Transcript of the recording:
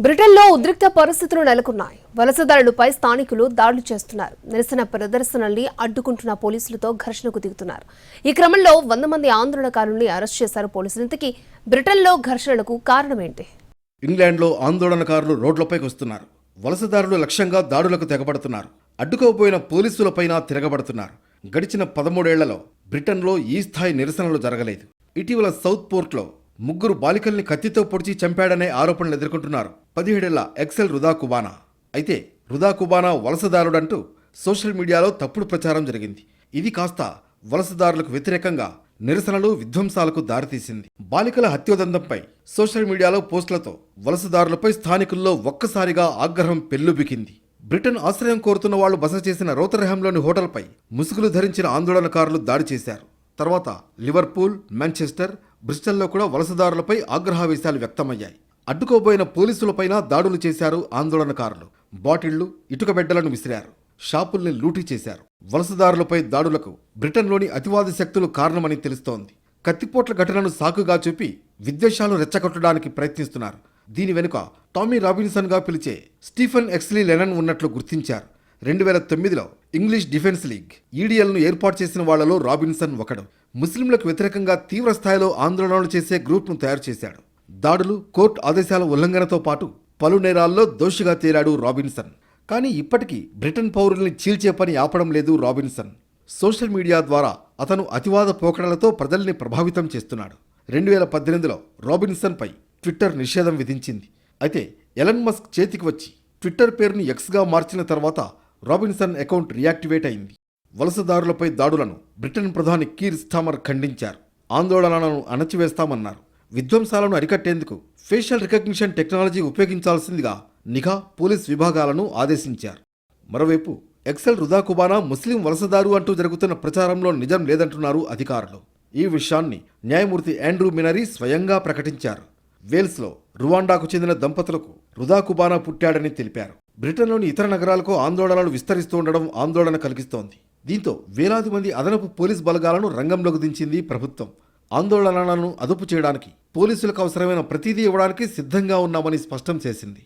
బ్రిటన్లో ఉద్రిక్త పరిస్థితులు నెలకొన్నాయి. వలసదారులపై స్థానికులు దాడులు చేస్తున్నారు. నిరసన ప్రదర్శనల్ని అడ్డుకుంటున్న పోలీసులతో ఘర్షణకు దిగుతున్నారు. ఈ క్రమంలో 100 మంది ఆందోళనకారుల్ని అరెస్ట్ చేశారు పోలీసులు. ఇంతకీ బ్రిటన్లో ఘర్షణలకు కారణమేంటి? ఇంగ్లాండ్లో ఆందోళనకారులు రోడ్లపైకి వస్తున్నారు. వలసదారులు లక్ష్యంగా దాడులకు తెగబడుతున్నారు. అడ్డుకోపోయిన పోలీసులపైన తిరగబడుతున్నారు. గడిచిన 13 ఏళ్లలో బ్రిటన్లో ఈ స్థాయి నిరసనలు జరగలేదు. ఇటీవల సౌత్ పోర్ట్లో 3 బాలికల్ని కత్తితో పొడిచి చంపాడనే ఆరోపణలు ఎదుర్కొంటున్నారు 17 ఏళ్ల ఎక్సెల్ రుదా కుబానా. అయితే రుదా కుబానా వలసదారుడంటూ సోషల్ మీడియాలో తప్పుడు ప్రచారం జరిగింది. ఇది కాస్త వలసదారులకు వ్యతిరేకంగా నిరసనలు, విధ్వంసాలకు దారితీసింది. బాలికల హత్యోదంతంపై సోషల్ మీడియాలో పోస్టులతో వలసదారులపై స్థానికుల్లో ఒక్కసారిగా ఆగ్రహం పెల్లుబికింది. బ్రిటన్ ఆశ్రయం కోరుతున్న వాళ్లు బస చేసిన రోతర్హామ్లోని హోటల్పై ముసుగులు ధరించిన ఆందోళనకారులు దాడి చేశారు. తర్వాత లివర్పూల్, మాంచెస్టర్, బ్రిస్టల్లో కూడా వలసదారులపై ఆగ్రహావేశాలు వ్యక్తమయ్యాయి. అడ్డుకోబోయిన పోలీసులపైన దాడులు చేశారు ఆందోళనకారులు. బాటిళ్లు, ఇటుక బెడ్డలను విసిరారు. షాపుల్ని లూటీ చేశారు. వలసదారులపై దాడులకు బ్రిటన్లోని అతివాద శక్తులు కారణమని తెలుస్తోంది. కత్తిపోట్ల ఘటనను సాకుగా చూపి విద్వేషాలు రెచ్చగొట్టడానికి ప్రయత్నిస్తున్నారు. దీని వెనుక టామీ రాబిన్సన్గా పిలిచే స్టీఫెన్ ఎక్స్లీ లెనన్ ఉన్నట్లు గుర్తించారు. 2009లో ఇంగ్లీష్ డిఫెన్స్ లీగ్ ఈడీఎల్ను ఏర్పాటు చేసిన వాళ్లలో రాబిన్సన్ ఒకడు. ముస్లింలకు వ్యతిరేకంగా తీవ్ర స్థాయిలో ఆందోళనలు చేసే గ్రూప్ను తయారు చేశాడు. దాడులు, కోర్టు ఆదేశాల ఉల్లంఘనతో పాటు పలు నేరాల్లో దోషిగా తేలాడు రాబిన్సన్. కానీ ఇప్పటికీ బ్రిటన్ పౌరుల్ని చీల్చే పని ఆపడం లేదు రాబిన్సన్. సోషల్ మీడియా ద్వారా అతను అతివాద పోకడలతో ప్రజల్ని ప్రభావితం చేస్తున్నాడు. 2018లో రాబిన్సన్పై ట్విట్టర్ నిషేధం విధించింది. అయితే ఎలన్ మస్క్ చేతికి వచ్చి ట్విట్టర్ పేరును ఎక్స్గా మార్చిన తర్వాత రాబిన్సన్ అకౌంట్ రియాక్టివేట్ అయింది. వలసదారులపై దాడులను బ్రిటన్ ప్రధాని కీర్ స్టామర్ ఖండించారు. ఆందోళనలను అణచివేస్తామన్నారు. విధ్వంసాలను అరికట్టేందుకు ఫేషియల్ రికగ్నిషన్ టెక్నాలజీ ఉపయోగించాల్సిందిగా నిఘా, పోలీస్ విభాగాలను ఆదేశించారు. మరోవైపు ఎక్సెల్ రుదా కుబానా ముస్లిం వలసదారు అంటూ జరుగుతున్న ప్రచారంలో నిజం లేదంటున్నారు అధికారులు. ఈ విషయాన్ని న్యాయమూర్తి ఆండ్రూ మినరీ స్వయంగా ప్రకటించారు. వేల్స్లో రువాండాకు చెందిన దంపతులకు రుదా కుబానా పుట్టాడని తెలిపారు. బ్రిటన్లోని ఇతర నగరాలకు ఆందోళనలు విస్తరిస్తూ ఉండడం ఆందోళన కలిగిస్తోంది. దీంతో వేలాది మంది అదనపు పోలీస్ బలగాలను రంగంలోకి దించింది ప్రభుత్వం. ఆందోళనలను అదుపు చేయడానికి పోలీసులకు అవసరమైన ప్రతిదీ ఇవ్వడానికి సిద్ధంగా ఉన్నామని స్పష్టం చేసింది.